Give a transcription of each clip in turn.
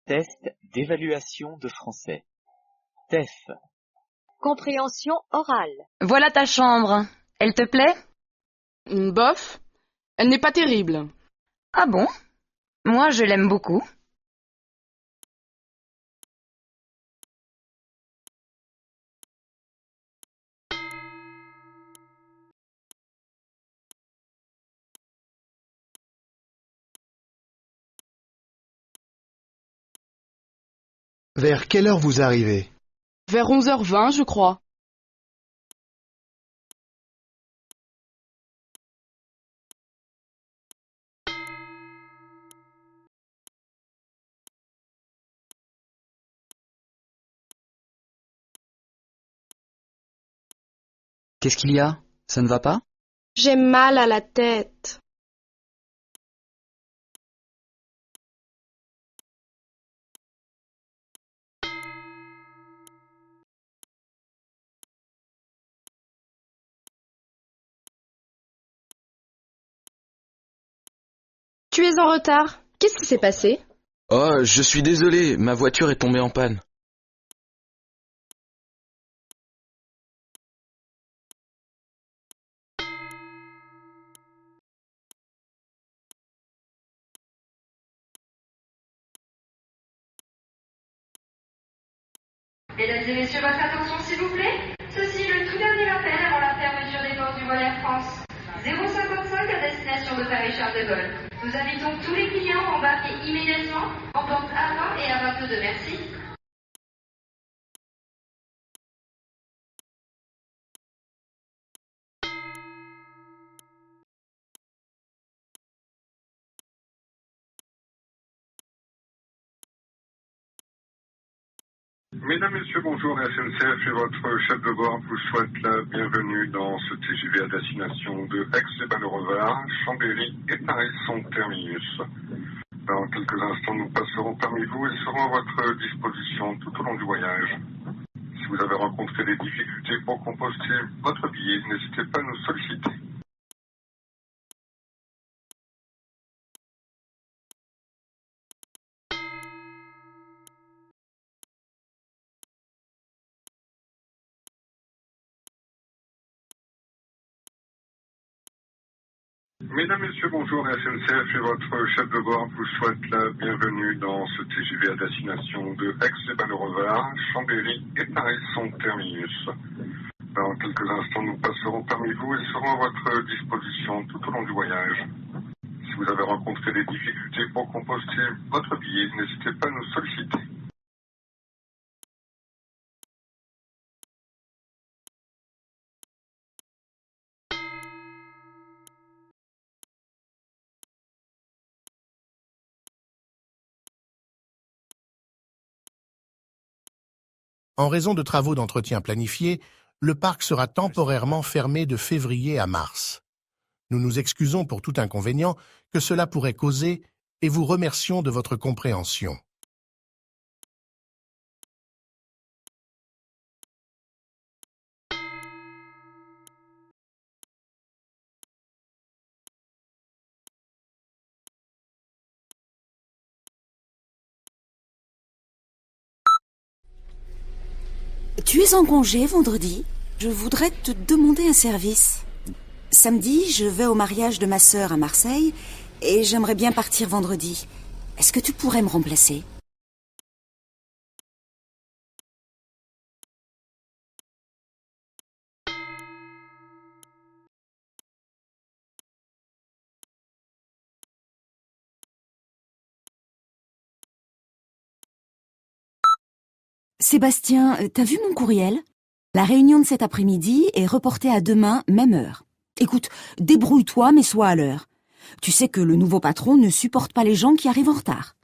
Test d'évaluation de français. TEF. Compréhension orale. Voilà ta chambre. Elle te plaît? Bof, elle n'est pas terrible. Ah bon? Moi, je l'aime beaucoup. Vers quelle heure vous arrivez? Vers 11h20, je crois. Qu'est-ce qu'il y a? Ça ne va pas? J'ai mal à la tête. Tu es en retard. Qu'est-ce qui s'est passé? Oh, je suis désolé, ma voiture est tombée en panne. Mesdames et messieurs, votre attention s'il vous plaît. Ceci est le tout dernier appel avant la fermeture des portes du vol Air France. 055 à destination de Paris-Charles de Gaulle. Nous invitons tous les clients à embarquer immédiatement en porte A20 et A22. Merci. Mesdames, Messieurs, bonjour. La SNCF et votre chef de bord vous souhaite la bienvenue dans ce TGV à destination de Aix-les-Bains-le-Revard, Chambéry et Paris son terminus. Dans quelques instants, nous passerons parmi vous et serons à votre disposition tout au long du voyage. Si vous avez rencontré des difficultés pour composter votre billet, n'hésitez pas à nous solliciter. Mesdames, Messieurs, bonjour. La SNCF et votre chef de bord vous souhaite la bienvenue dans ce TGV à destination de Aix-les-Bains-le-Revard, Chambéry et Paris son terminus. Dans quelques instants, nous passerons parmi vous et serons à votre disposition tout au long du voyage. Si vous avez rencontré des difficultés pour composter votre billet, n'hésitez pas à nous solliciter. En raison de travaux d'entretien planifiés, le parc sera temporairement fermé de février à mars. Nous nous excusons pour tout inconvénient que cela pourrait causer et vous remercions de votre compréhension. Tu es en congé vendredi? Je voudrais te demander un service. Samedi, je vais au mariage de ma sœur à Marseille et j'aimerais bien partir vendredi. Est-ce que tu pourrais me remplacer? Sébastien, t'as vu mon courriel? La réunion de cet après-midi est reportée à demain, même heure. Écoute, débrouille-toi, mais sois à l'heure. Tu sais que le nouveau patron ne supporte pas les gens qui arrivent en retard.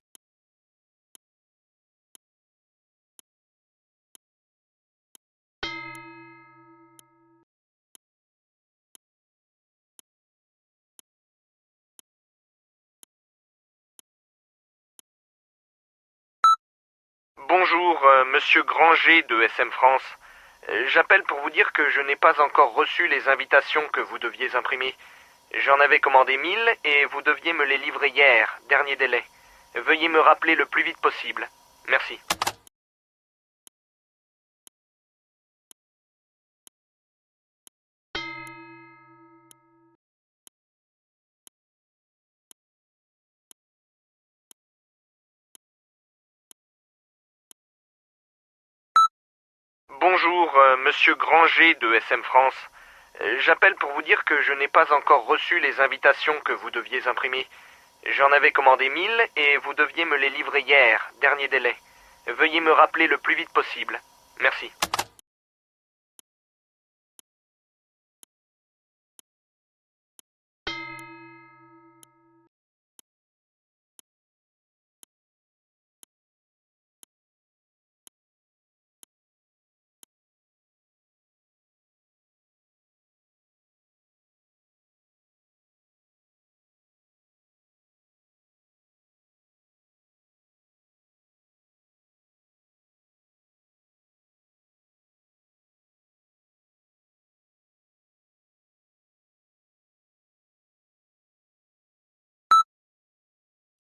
Bonjour, monsieur Granger de SM France. J'appelle pour vous dire que je n'ai pas encore reçu les invitations que vous deviez imprimer. J'en avais commandé 1000 et vous deviez me les livrer hier, dernier délai. Veuillez me rappeler le plus vite possible. Merci. Bonjour, monsieur Granger de SM France. J'appelle pour vous dire que je n'ai pas encore reçu les invitations que vous deviez imprimer. J'en avais commandé 1000 et vous deviez me les livrer hier, dernier délai. Veuillez me rappeler le plus vite possible. Merci.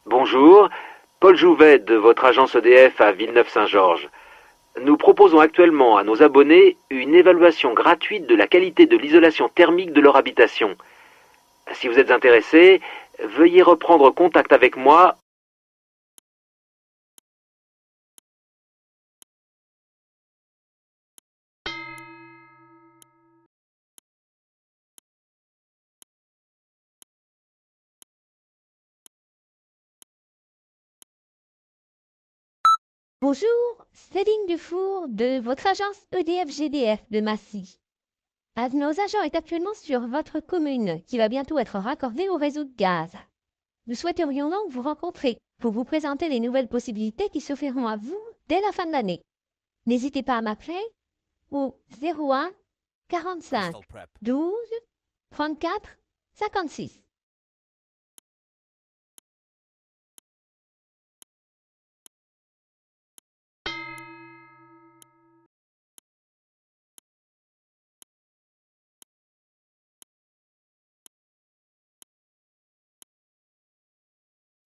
Bonjour, Paul Jouvet de votre agence EDF à Villeneuve-Saint-Georges. Nous proposons actuellement à nos abonnés une évaluation gratuite de la qualité de l'isolation thermique de leur habitation. Si vous êtes intéressé, veuillez reprendre contact avec moi. Bonjour, Céline Dufour de votre agence EDF-GDF de Massy. Un de nos agents est actuellement sur votre commune qui va bientôt être raccordée au réseau de gaz. Nous souhaiterions donc vous rencontrer pour vous présenter les nouvelles possibilités qui s'offriront à vous dès la fin de l'année. N'hésitez pas à m'appeler au 01 45 12 34 56.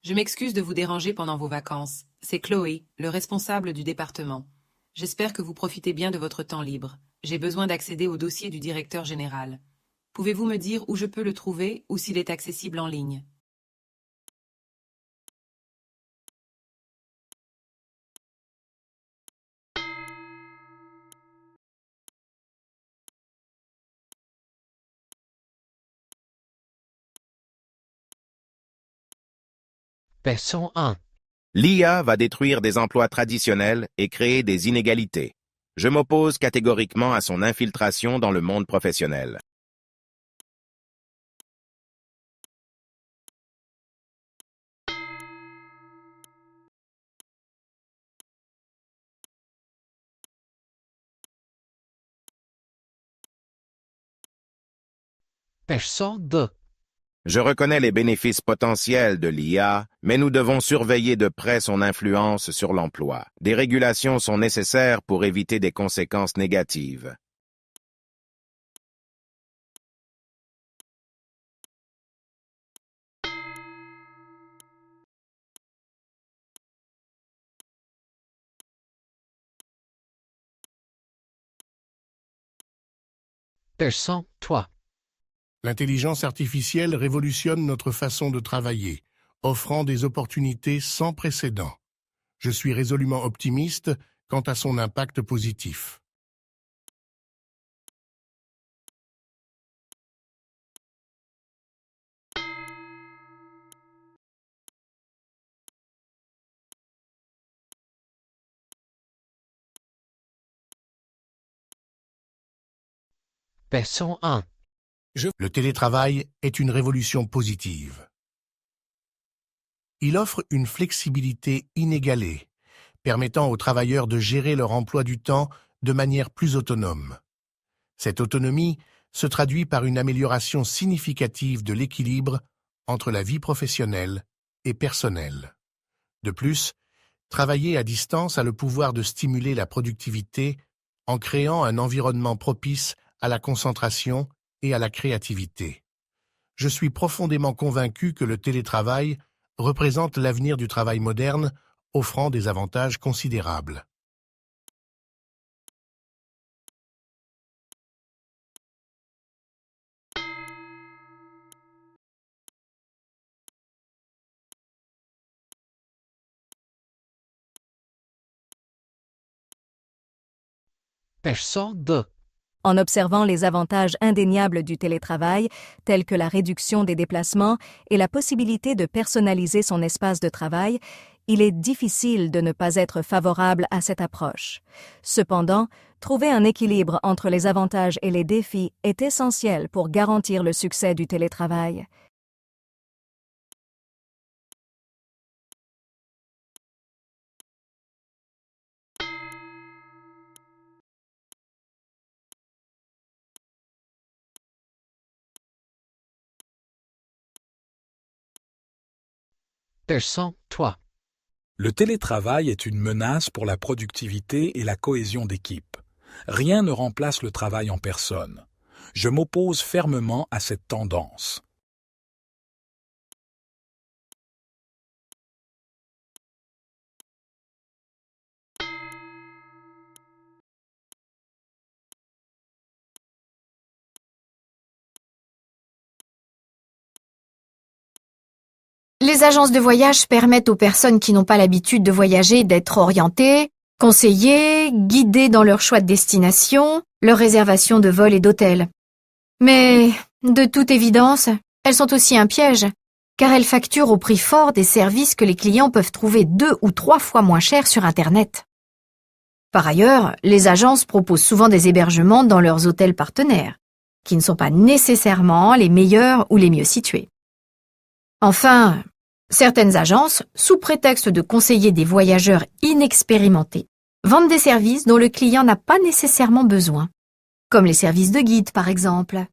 Je m'excuse de vous déranger pendant vos vacances. C'est Chloé, le responsable du département. J'espère que vous profitez bien de votre temps libre. J'ai besoin d'accéder au dossier du directeur général. Pouvez-vous me dire où je peux le trouver ou s'il est accessible en ligne? Version 1. L'IA va détruire des emplois traditionnels et créer des inégalités. Je m'oppose catégoriquement à son infiltration dans le monde professionnel. Version 2. Je reconnais les bénéfices potentiels de l'IA, mais nous devons surveiller de près son influence sur l'emploi. Des régulations sont nécessaires pour éviter des conséquences négatives. Version 3. L'intelligence artificielle révolutionne notre façon de travailler, offrant des opportunités sans précédent. Je suis résolument optimiste quant à son impact positif. Version 1. Le télétravail est une révolution positive. Il offre une flexibilité inégalée, permettant aux travailleurs de gérer leur emploi du temps de manière plus autonome. Cette autonomie se traduit par une amélioration significative de l'équilibre entre la vie professionnelle et personnelle. De plus, Travailler à distance a le pouvoir de stimuler la productivité en créant un environnement propice à la concentration et à la créativité. Je suis profondément convaincu que le télétravail représente l'avenir du travail moderne, offrant des avantages considérables. En observant les avantages indéniables du télétravail, tels que la réduction des déplacements et la possibilité de personnaliser son espace de travail, il est difficile de ne pas être favorable à cette approche. Cependant, trouver un équilibre entre les avantages et les défis est essentiel pour garantir le succès du télétravail. Le télétravail est une menace pour la productivité et la cohésion d'équipe. Rien ne remplace le travail en personne. Je m'oppose fermement à cette tendance. Les agences de voyage permettent aux personnes qui n'ont pas l'habitude de voyager d'être orientées, conseillées, guidées dans leur choix de destination, leur réservation de vol et d'hôtel. Mais, de toute évidence, elles sont aussi un piège, car elles facturent au prix fort des services que les clients peuvent trouver 2 ou 3 fois moins chers sur Internet. Par ailleurs, les agences proposent souvent des hébergements dans leurs hôtels partenaires, qui ne sont pas nécessairement les meilleurs ou les mieux situés. Enfin, certaines agences, sous prétexte de conseiller des voyageurs inexpérimentés, vendent des services dont le client n'a pas nécessairement besoin, comme les services de guide par exemple.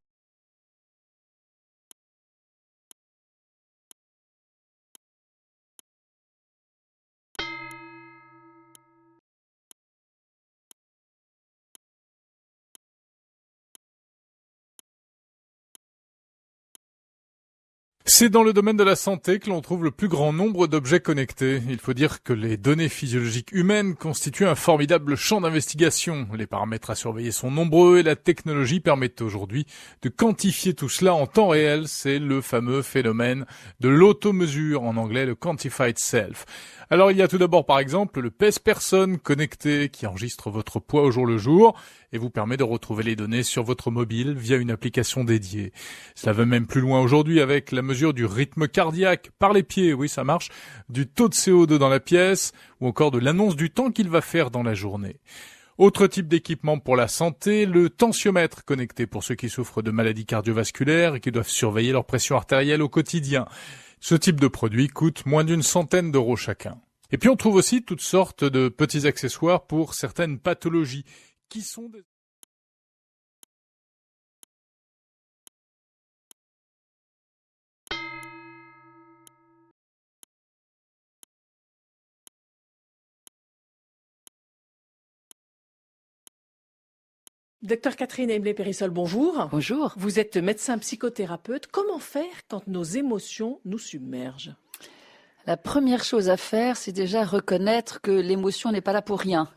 C'est dans le domaine de la santé que l'on trouve le plus grand nombre d'objets connectés. Il faut dire que les données physiologiques humaines constituent un formidable champ d'investigation. Les paramètres à surveiller sont nombreux et la technologie permet aujourd'hui de quantifier tout cela en temps réel. C'est le fameux phénomène de l'automesure, en anglais le Quantified Self. Alors il y a tout d'abord par exemple le pèse-personne connecté qui enregistre votre poids au jour le jour et vous permet de retrouver les données sur votre mobile via une application dédiée. Cela va même plus loin aujourd'hui avec la mesure du rythme cardiaque par les pieds, oui ça marche, du taux de CO2 dans la pièce ou encore de l'annonce du temps qu'il va faire dans la journée. Autre type d'équipement pour la santé, le tensiomètre connecté pour ceux qui souffrent de maladies cardiovasculaires et qui doivent surveiller leur pression artérielle au quotidien. Ce type de produit coûte moins d'une centaine d'euros chacun. Et puis on trouve aussi toutes sortes de petits accessoires pour certaines pathologies qui sont des... Docteur Catherine Emblé-Périssol, bonjour. Bonjour. Vous êtes médecin psychothérapeute. Comment faire quand nos émotions nous submergent? La première chose à faire, c'est déjà reconnaître que l'émotion n'est pas là pour rien.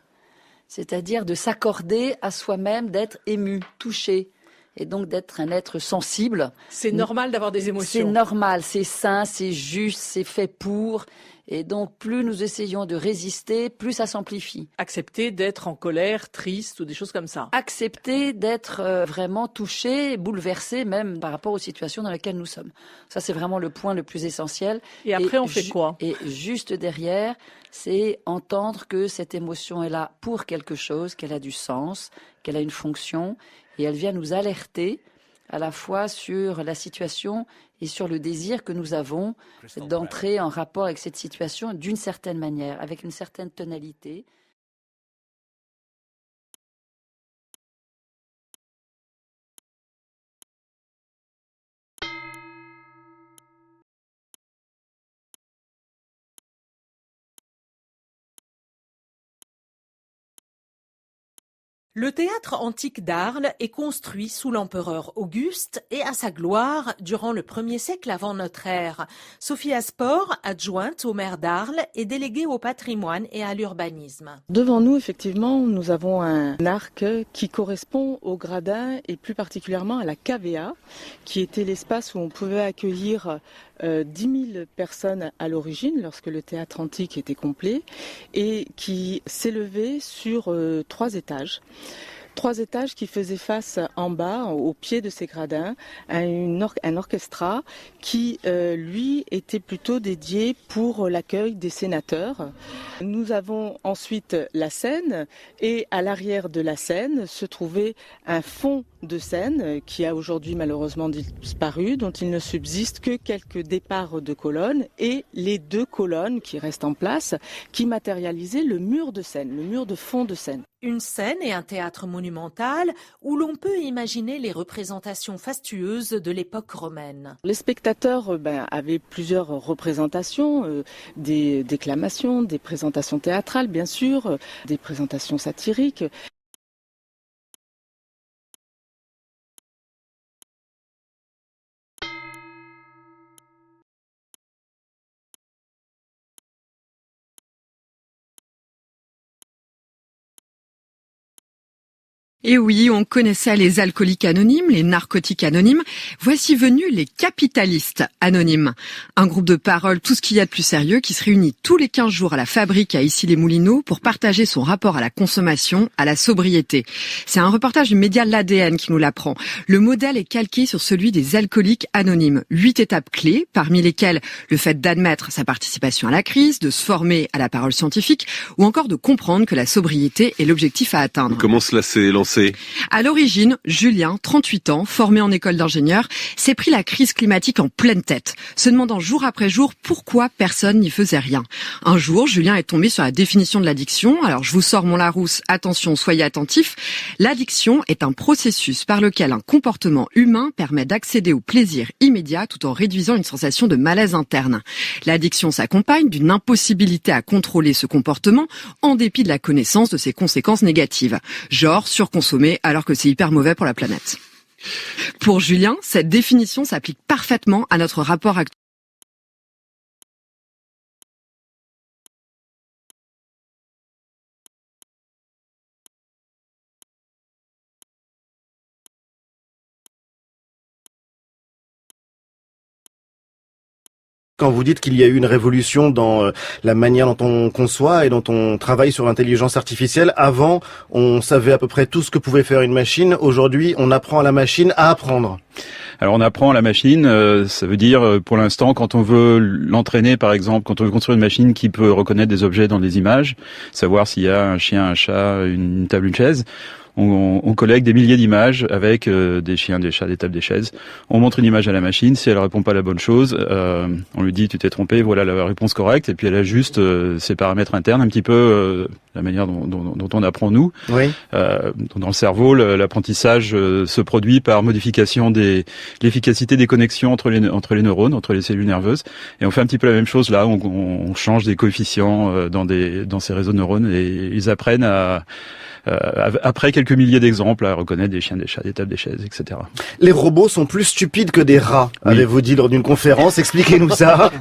C'est-à-dire de s'accorder à soi-même d'être ému, touché, et donc d'être un être sensible. C'est normal d'avoir des émotions. C'est normal, c'est sain, c'est juste, c'est fait pour. Et donc, plus nous essayons de résister, plus ça s'amplifie. Accepter d'être en colère, triste ou des choses comme ça. Accepter d'être vraiment touché, bouleversé même par rapport aux situations dans lesquelles nous sommes. Ça, c'est vraiment le point le plus essentiel. Et après, on fait quoi? Et juste derrière, c'est entendre que cette émotion est là pour quelque chose, qu'elle a du sens, qu'elle a une fonction, et elle vient nous alerter à la fois sur la situation et sur le désir que nous avons d'entrer en rapport avec cette situation d'une certaine manière, avec une certaine tonalité. Le théâtre antique d'Arles est construit sous l'empereur Auguste et à sa gloire durant le 1er siècle avant notre ère. Sophie Asport, adjointe au maire d'Arles, est déléguée au patrimoine et à l'urbanisme. Devant nous, effectivement, nous avons un arc qui correspond au gradin et plus particulièrement à la cavea, qui était l'espace où on pouvait accueillir 10 000 personnes à l'origine, lorsque le théâtre antique était complet, et qui s'élevait sur 3 étages. 3 étages qui faisaient face en bas, au pied de ces gradins, à un orchestra qui, lui, était plutôt dédié pour l'accueil des sénateurs. Nous avons ensuite la scène et à l'arrière de la scène se trouvait un fond de scène qui a aujourd'hui malheureusement disparu, dont il ne subsiste que quelques départs de colonnes et les 2 colonnes qui restent en place qui matérialisaient le mur de scène, le mur de fond de scène. Une scène et un théâtre monumental où l'on peut imaginer les représentations fastueuses de l'époque romaine. Les spectateurs avaient plusieurs représentations, des déclamations, des présentations théâtrales bien sûr, des présentations satiriques. Et oui, on connaissait les alcooliques anonymes, les narcotiques anonymes. Voici venus les capitalistes anonymes. Un groupe de parole, tout ce qu'il y a de plus sérieux, qui se réunit tous les 15 jours à la fabrique à Issy-les-Moulineaux pour partager son rapport à la consommation, à la sobriété. C'est un reportage du média L'ADN qui nous l'apprend. Le modèle est calqué sur celui des alcooliques anonymes. 8 étapes clés, parmi lesquelles le fait d'admettre sa participation à la crise, de se former à la parole scientifique, ou encore de comprendre que la sobriété est l'objectif à atteindre. Comment cela s'est lancé ? À l'origine, Julien, 38 ans, formé en école d'ingénieur, s'est pris la crise climatique en pleine tête, se demandant jour après jour pourquoi personne n'y faisait rien. Un jour, Julien est tombé sur la définition de l'addiction. Alors, je vous sors mon Larousse, attention, soyez attentifs. L'addiction est un processus par lequel un comportement humain permet d'accéder au plaisir immédiat tout en réduisant une sensation de malaise interne. L'addiction s'accompagne d'une impossibilité à contrôler ce comportement en dépit de la connaissance de ses conséquences négatives. Genre, surconsommer alors que c'est hyper mauvais pour la planète. Pour Julien, cette définition s'applique parfaitement à notre rapport actuel. Quand vous dites qu'il y a eu une révolution dans la manière dont on conçoit et dont on travaille sur l'intelligence artificielle, avant, on savait à peu près tout ce que pouvait faire une machine. Aujourd'hui, on apprend à la machine à apprendre. Alors on apprend à la machine, ça veut dire pour l'instant quand on veut l'entraîner par exemple, quand on veut construire une machine qui peut reconnaître des objets dans des images, savoir s'il y a un chien, un chat, une table, une chaise, on collecte des milliers d'images avec des chiens, des chats, des tables, des chaises. On montre une image à la machine, si elle répond pas à la bonne chose, on lui dit tu t'es trompé, voilà la réponse correcte, et puis elle ajuste ses paramètres internes, un petit peu la manière dont on apprend nous. Oui. Dans le cerveau, l'apprentissage se produit par modification de l'efficacité des connexions entre les neurones, entre les cellules nerveuses, et on fait un petit peu la même chose là, on change des coefficients dans ces réseaux de neurones, et ils apprennent après quelques milliers d'exemples, à reconnaître des chiens, des chats, des tables, des chaises, etc. Les robots sont plus stupides que des rats, oui. Avez-vous dit lors d'une conférence. Expliquez-nous ça.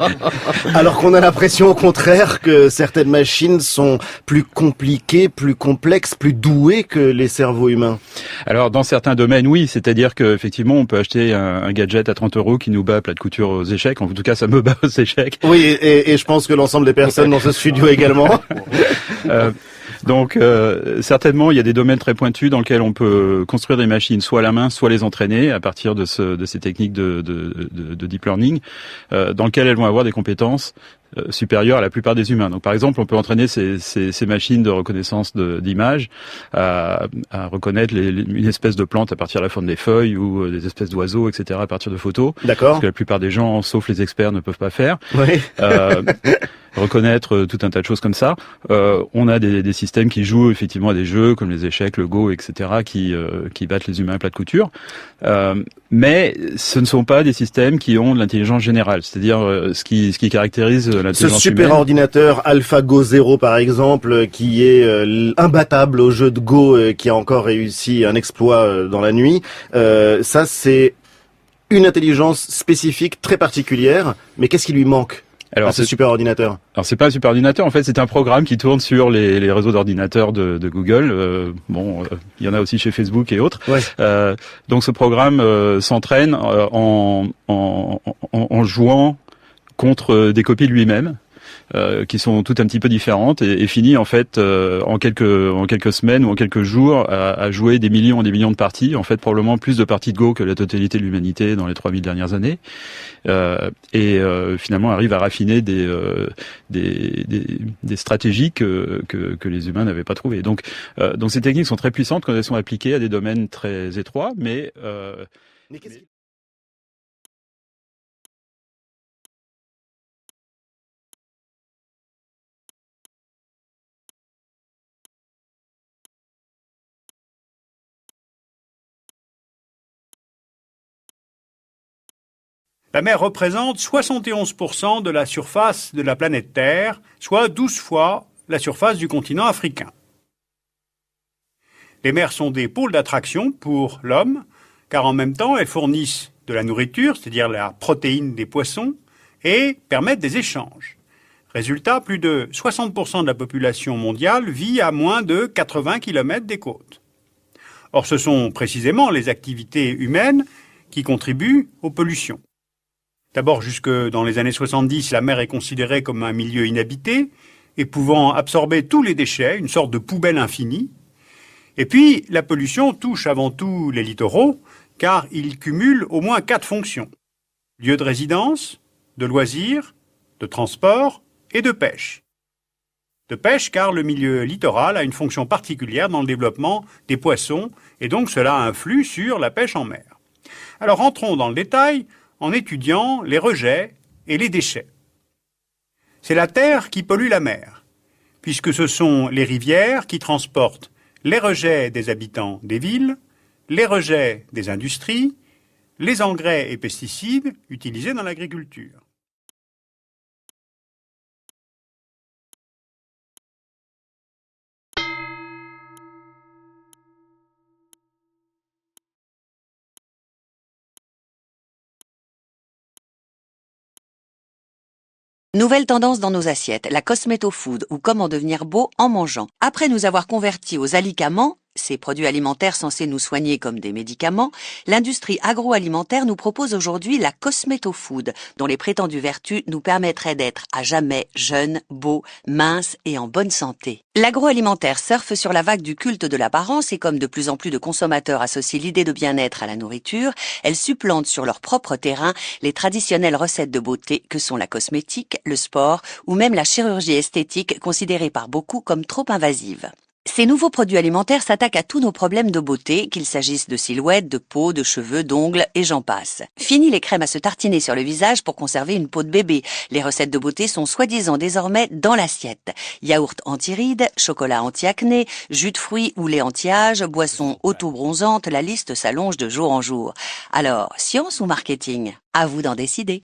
Alors qu'on a l'impression au contraire que certaines machines sont plus compliquées, plus complexes, plus douées que les cerveaux humains. Alors dans certains domaines, oui. C'est-à-dire qu'effectivement, on peut acheter un gadget à 30 € qui nous bat à plat de couture aux échecs. En tout cas, ça me bat aux échecs. Oui, et je pense que l'ensemble des personnes dans ce studio également. Donc certainement, il y a des domaines très pointus dans lesquels on peut construire des machines soit à la main, soit les entraîner à partir de ces techniques de deep learning, dans lesquelles elles vont avoir des compétences supérieures à la plupart des humains. Donc par exemple, on peut entraîner ces machines de reconnaissance d'images à reconnaître une espèce de plante à partir de la forme des feuilles ou des espèces d'oiseaux, etc. à partir de photos. D'accord. Parce que la plupart des gens, sauf les experts, ne peuvent pas faire. Oui. reconnaître tout un tas de choses comme ça. On a des systèmes qui jouent effectivement à des jeux comme les échecs, le Go, etc., qui battent les humains à plat de couture. Mais ce ne sont pas des systèmes qui ont de l'intelligence générale, c'est-à-dire ce qui caractérise l'intelligence humaine. Ce super ordinateur AlphaGo 0 par exemple, qui est imbattable au jeu de Go, qui a encore réussi un exploit dans la nuit, ça c'est une intelligence spécifique très particulière, mais qu'est-ce qui lui manque à ce super ordinateur? Alors c'est pas un super ordinateur, en fait c'est un programme qui tourne sur les réseaux d'ordinateurs de Google. Il y en a aussi chez Facebook et autres. Ouais. Donc ce programme s'entraîne en jouant contre des copies de lui-même. Qui sont toutes un petit peu différentes et finit en fait en quelques semaines ou en quelques jours à jouer des millions et des millions de parties, en fait probablement plus de parties de Go que la totalité de l'humanité dans les 3000 dernières années, et finalement arrive à raffiner des stratégies que les humains n'avaient pas trouvées. Donc ces techniques sont très puissantes quand elles sont appliquées à des domaines très étroits, mais La mer représente 71% de la surface de la planète Terre, soit 12 fois la surface du continent africain. Les mers sont des pôles d'attraction pour l'homme, car en même temps elles fournissent de la nourriture, c'est-à-dire la protéine des poissons, et permettent des échanges. Résultat, plus de 60% de la population mondiale vit à moins de 80 km des côtes. Or, ce sont précisément les activités humaines qui contribuent aux pollutions. D'abord, jusque dans les années 70, la mer est considérée comme un milieu inhabité et pouvant absorber tous les déchets, une sorte de poubelle infinie. Et puis, la pollution touche avant tout les littoraux, car ils cumulent au moins 4 fonctions. Lieu de résidence, de loisirs, de transport et de pêche. De pêche car le milieu littoral a une fonction particulière dans le développement des poissons et donc cela influe sur la pêche en mer. Alors entrons dans le détail en étudiant les rejets et les déchets. C'est la terre qui pollue la mer, puisque ce sont les rivières qui transportent les rejets des habitants des villes, les rejets des industries, les engrais et pesticides utilisés dans l'agriculture. Nouvelle tendance dans nos assiettes, la cosméto-food ou comment devenir beau en mangeant. Après nous avoir convertis aux alicaments, ces produits alimentaires censés nous soigner comme des médicaments, l'industrie agroalimentaire nous propose aujourd'hui la cosméto-food, dont les prétendues vertus nous permettraient d'être à jamais jeunes, beaux, minces et en bonne santé. L'agroalimentaire surfe sur la vague du culte de l'apparence et comme de plus en plus de consommateurs associent l'idée de bien-être à la nourriture, elle supplante sur leur propre terrain les traditionnelles recettes de beauté que sont la cosmétique, le sport ou même la chirurgie esthétique considérée par beaucoup comme trop invasive. Ces nouveaux produits alimentaires s'attaquent à tous nos problèmes de beauté, qu'il s'agisse de silhouette, de peau, de cheveux, d'ongles et j'en passe. Fini les crèmes à se tartiner sur le visage pour conserver une peau de bébé. Les recettes de beauté sont soi-disant désormais dans l'assiette. Yaourt anti-rides, chocolat anti-acné, jus de fruits ou lait anti-âge, boissons auto-bronzantes, la liste s'allonge de jour en jour. Alors, science ou marketing? À vous d'en décider.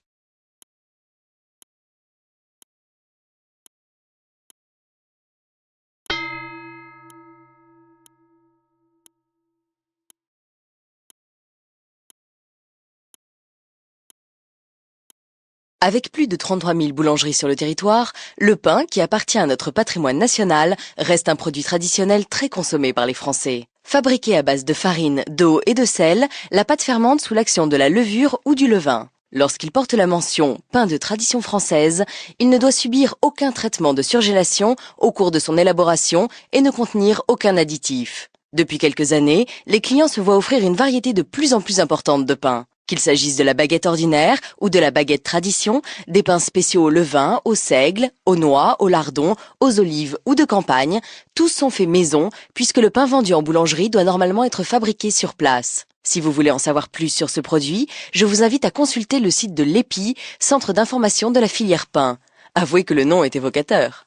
Avec plus de 33 000 boulangeries sur le territoire, le pain, qui appartient à notre patrimoine national, reste un produit traditionnel très consommé par les Français. Fabriqué à base de farine, d'eau et de sel, la pâte fermente sous l'action de la levure ou du levain. Lorsqu'il porte la mention « pain de tradition française », il ne doit subir aucun traitement de surgélation au cours de son élaboration et ne contenir aucun additif. Depuis quelques années, les clients se voient offrir une variété de plus en plus importante de pains. Qu'il s'agisse de la baguette ordinaire ou de la baguette tradition, des pains spéciaux au levain, au seigle, aux noix, au lardon, aux olives ou de campagne, tous sont faits maison puisque le pain vendu en boulangerie doit normalement être fabriqué sur place. Si vous voulez en savoir plus sur ce produit, je vous invite à consulter le site de l'EPI, Centre d'information de la filière pain. Avouez que le nom est évocateur.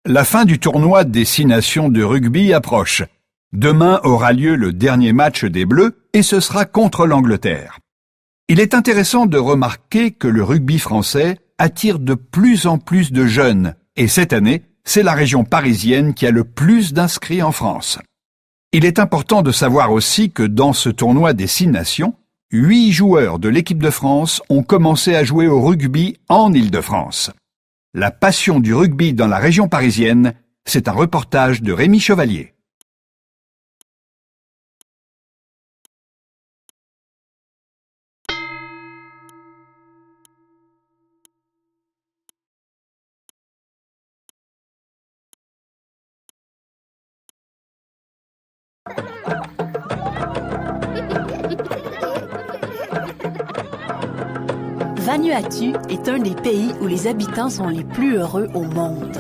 La fin du tournoi des 6 nations de rugby approche. Demain aura lieu le dernier match des Bleus et ce sera contre l'Angleterre. Il est intéressant de remarquer que le rugby français attire de plus en plus de jeunes et cette année, c'est la région parisienne qui a le plus d'inscrits en France. Il est important de savoir aussi que dans ce tournoi des 6 nations, 8 joueurs de l'équipe de France ont commencé à jouer au rugby en Île-de-France. La passion du rugby dans la région parisienne, c'est un reportage de Rémi Chevalier. Vanuatu est un des pays où les habitants sont les plus heureux au monde.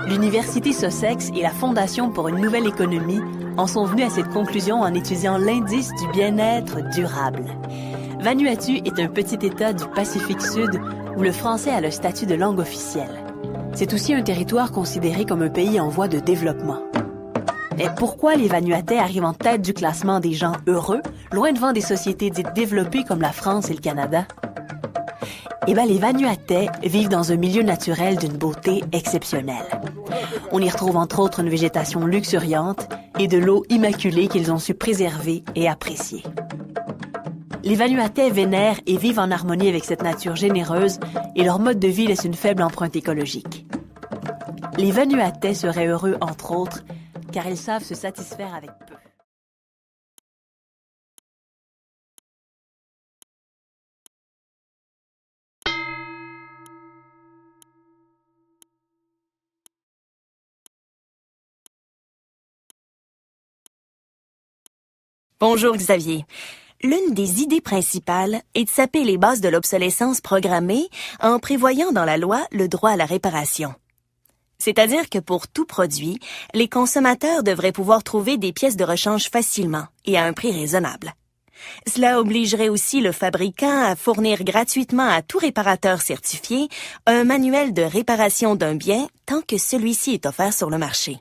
L'Université Sussex et la Fondation pour une nouvelle économie en sont venus à cette conclusion en étudiant l'indice du bien-être durable. Vanuatu est un petit État du Pacifique Sud où le français a le statut de langue officielle. C'est aussi un territoire considéré comme un pays en voie de développement. Mais pourquoi les Vanuatais arrivent en tête du classement des gens heureux, loin devant des sociétés dites développées comme la France et le Canada? Les Vanuatais vivent dans un milieu naturel d'une beauté exceptionnelle. On y retrouve entre autres une végétation luxuriante et de l'eau immaculée qu'ils ont su préserver et apprécier. Les Vanuatais vénèrent et vivent en harmonie avec cette nature généreuse et leur mode de vie laisse une faible empreinte écologique. Les Vanuatais seraient heureux, entre autres, car ils savent se satisfaire avec peu. Bonjour Xavier. L'une des idées principales est de saper les bases de l'obsolescence programmée en prévoyant dans la loi le droit à la réparation. C'est-à-dire que pour tout produit, les consommateurs devraient pouvoir trouver des pièces de rechange facilement et à un prix raisonnable. Cela obligerait aussi le fabricant à fournir gratuitement à tout réparateur certifié un manuel de réparation d'un bien tant que celui-ci est offert sur le marché.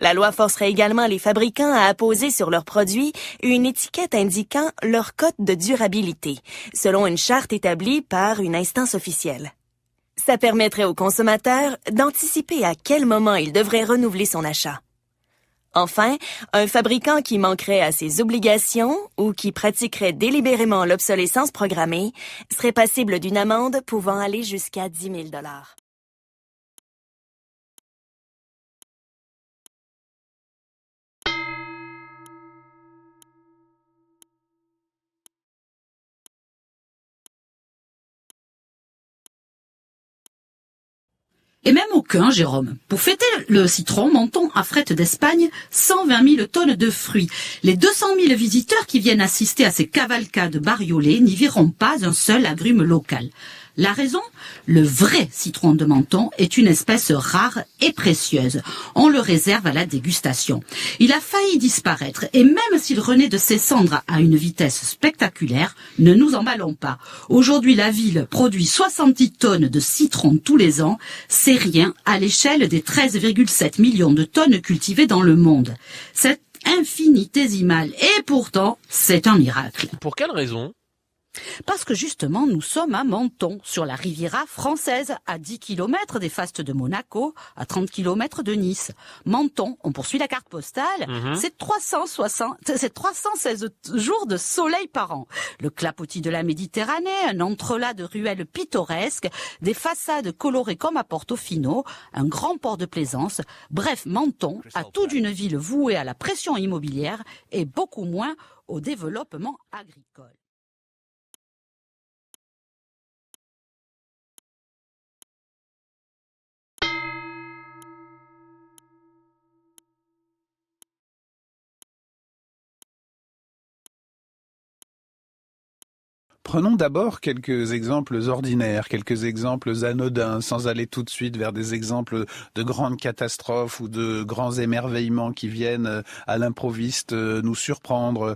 La loi forcerait également les fabricants à apposer sur leurs produits une étiquette indiquant leur cote de durabilité, selon une charte établie par une instance officielle. Ça permettrait aux consommateurs d'anticiper à quel moment il devrait renouveler son achat. Enfin, un fabricant qui manquerait à ses obligations ou qui pratiquerait délibérément l'obsolescence programmée serait passible d'une amende pouvant aller jusqu'à 10 000 $. Et même aucun, Jérôme. Pour fêter le citron, Menton affrète d'Espagne 120 000 tonnes de fruits. Les 200 000 visiteurs qui viennent assister à ces cavalcades bariolées n'y verront pas un seul agrume local. La raison? Le vrai citron de Menton est une espèce rare et précieuse. On le réserve à la dégustation. Il a failli disparaître et même s'il renaît de ses cendres à une vitesse spectaculaire, ne nous emballons pas. Aujourd'hui, la ville produit 70 tonnes de citron tous les ans. C'est rien à l'échelle des 13,7 millions de tonnes cultivées dans le monde. C'est infinitésimal et pourtant, c'est un miracle. Pour quelle raison? Parce que justement, nous sommes à Menton, sur la Riviera française, à 10 km des fastes de Monaco, à 30 km de Nice. Menton, on poursuit la carte postale, c'est 316 jours de soleil par an. Le clapotis de la Méditerranée, un entrelac de ruelles pittoresques, des façades colorées comme à Portofino, un grand port de plaisance. Bref, Menton a tout d'une ville vouée à la pression immobilière et beaucoup moins au développement agricole. Prenons d'abord quelques exemples ordinaires, quelques exemples anodins, sans aller tout de suite vers des exemples de grandes catastrophes ou de grands émerveillements qui viennent à l'improviste nous surprendre,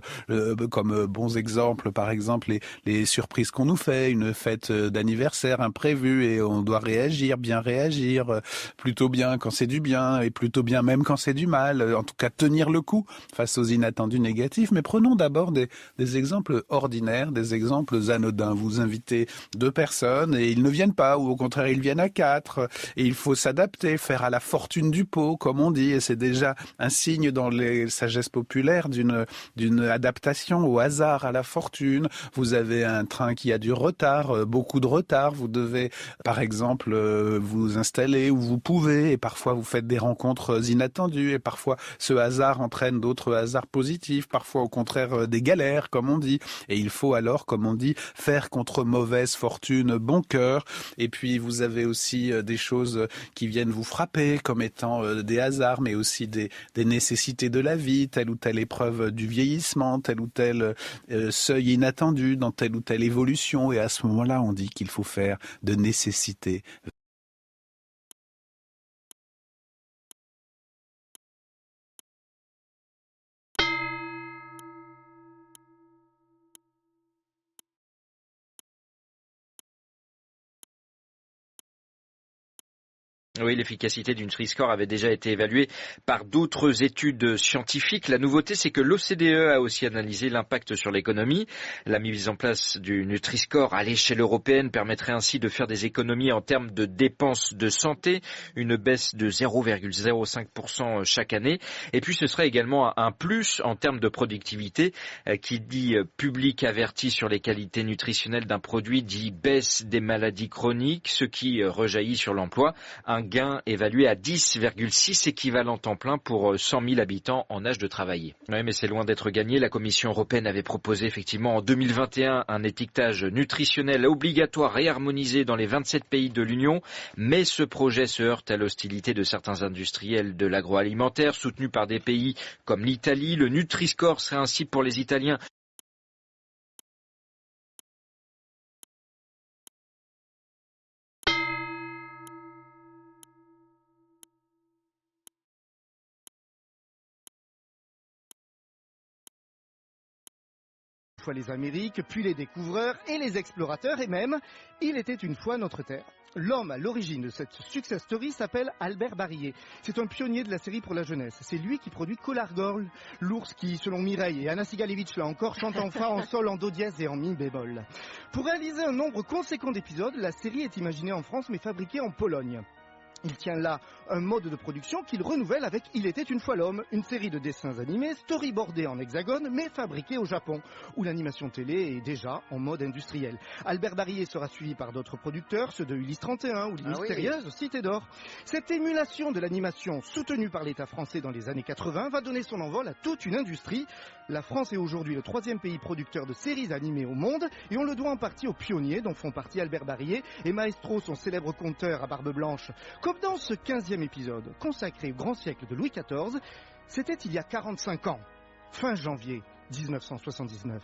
comme bons exemples, par exemple, les surprises qu'on nous fait, une fête d'anniversaire imprévue et on doit réagir, bien réagir, plutôt bien quand c'est du bien et plutôt bien même quand c'est du mal, en tout cas tenir le coup face aux inattendus négatifs. Mais prenons d'abord des exemples ordinaires, des exemples anodins. Vous invitez 2 personnes et ils ne viennent pas, ou au contraire ils viennent à 4, et il faut s'adapter, faire à la fortune du pot, comme on dit, et c'est déjà un signe dans les sagesses populaires d'une adaptation au hasard, à la fortune. Vous avez un train qui a du retard, beaucoup de retard, vous devez par exemple vous installer où vous pouvez, et parfois vous faites des rencontres inattendues, et parfois ce hasard entraîne d'autres hasards positifs, parfois au contraire des galères, comme on dit, et il faut alors, comme on dit, faire contre mauvaise fortune bon cœur. Et puis vous avez aussi des choses qui viennent vous frapper comme étant des hasards, mais aussi des nécessités de la vie, telle ou telle épreuve du vieillissement, tel ou tel seuil inattendu dans telle ou telle évolution. Et à ce moment-là, on dit qu'il faut faire de nécessité. Oui, l'efficacité du Nutri-Score avait déjà été évaluée par d'autres études scientifiques. La nouveauté, c'est que l'OCDE a aussi analysé l'impact sur l'économie. La mise en place du Nutri-Score à l'échelle européenne permettrait ainsi de faire des économies en termes de dépenses de santé, une baisse de 0,05% chaque année. Et puis, ce serait également un plus en termes de productivité. Qui dit public averti sur les qualités nutritionnelles d'un produit dit baisse des maladies chroniques, ce qui rejaillit sur l'emploi. Un gain évalué à 10,6 équivalents temps plein pour 100 000 habitants en âge de travailler. Oui, mais c'est loin d'être gagné. La Commission européenne avait proposé effectivement en 2021 un étiquetage nutritionnel obligatoire et harmonisé dans les 27 pays de l'Union. Mais ce projet se heurte à l'hostilité de certains industriels de l'agroalimentaire soutenus par des pays comme l'Italie. Le Nutri-Score serait ainsi pour les Italiens fois les Amériques, puis les découvreurs et les explorateurs, et même, il était une fois notre Terre. L'homme à l'origine de cette success story s'appelle Albert Barillet. C'est un pionnier de la série pour la jeunesse. C'est lui qui produit Kolargol, l'ours qui, selon Mireille et Anna Sigalevitch, là encore, chante en fa, en sol, en do dièse et en mi bémol. Pour réaliser un nombre conséquent d'épisodes, la série est imaginée en France mais fabriquée en Pologne. Il tient là un mode de production qu'il renouvelle avec Il était une fois l'homme, une série de dessins animés storyboardés en hexagone mais fabriqués au Japon, où l'animation télé est déjà en mode industriel. Albert Barillet sera suivi par d'autres producteurs, ceux de Ulysse 31 ou Les Mystérieuses Cité d'Or. Cette émulation de l'animation soutenue par l'État français dans les années 80 va donner son envol à toute une industrie. La France est aujourd'hui le 3e pays producteur de séries animées au monde et on le doit en partie aux pionniers dont font partie Albert Barillet et Maestro, son célèbre conteur à barbe blanche. Comme dans ce 15e épisode consacré au grand siècle de Louis XIV, c'était il y a 45 ans, fin janvier 1979.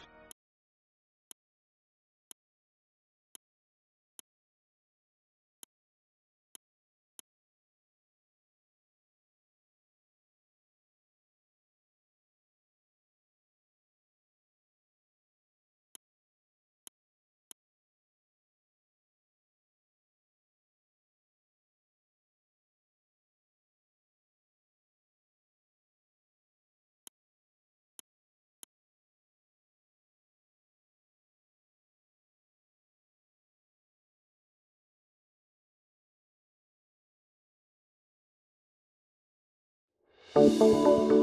Thank you.